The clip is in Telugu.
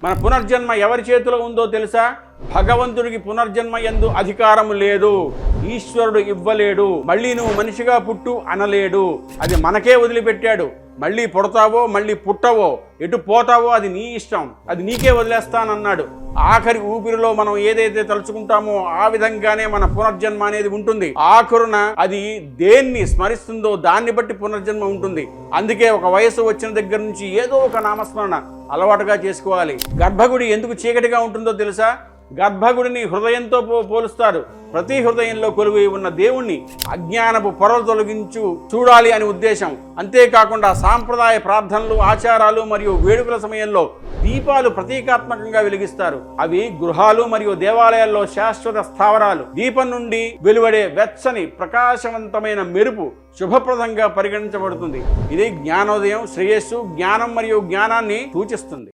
మన పునర్జన్మ ఎవరి చేతిలో ఉందో తెలుసా? భగవంతుడికి పునర్జన్మ యందు అధికారము లేదు. ఈశ్వరుడు ఇవ్వలేడు. మళ్ళీ నువ్వు మనిషిగా పుట్టు అనలేడు. అది మనకే వదిలిపెట్టాడు. మళ్ళీ పుడతావో మళ్ళీ పుట్టవో ఎటు పోతావో అది నీ ఇష్టం, అది నీకే వదిలేస్తానన్నాడు. ఆఖరి ఊపిరిలో మనం ఏదైతే తలుచుకుంటామో ఆ విధంగానే మన పునర్జన్మ అనేది ఉంటుంది. ఆఖరున అది దేన్ని స్మరిస్తుందో దాన్ని బట్టి పునర్జన్మ ఉంటుంది. అందుకే ఒక వయసు వచ్చిన దగ్గర నుంచి ఏదో ఒక నామస్మరణ అలవాటుగా చేసుకోవాలి. గర్భగుడి ఎందుకు చీకటిగా ఉంటుందో తెలుసా? గర్భగుడిని హృదయంతో పోలుస్తారు. ప్రతి హృదయంలో కొలువై ఉన్న దేవుణ్ణి అజ్ఞానపు పొరలు తొలగించు చూడాలి అని ఉద్దేశం. అంతేకాకుండా సాంప్రదాయ ప్రార్థనలు, ఆచారాలు మరియు వేడుకల సమయంలో దీపాలు ప్రతీకాత్మకంగా వెలిగిస్తారు. అవి గృహాలు మరియు దేవాలయాల్లో శాశ్వత స్థావరాలు. దీపం నుండి వెలువడే వెచ్చని ప్రకాశవంతమైన మెరుపు శుభప్రదంగా పరిగణించబడుతుంది. ఇది జ్ఞానోదయం, శ్రేయస్సు, జ్ఞానం మరియు జ్ఞానాన్ని సూచిస్తుంది.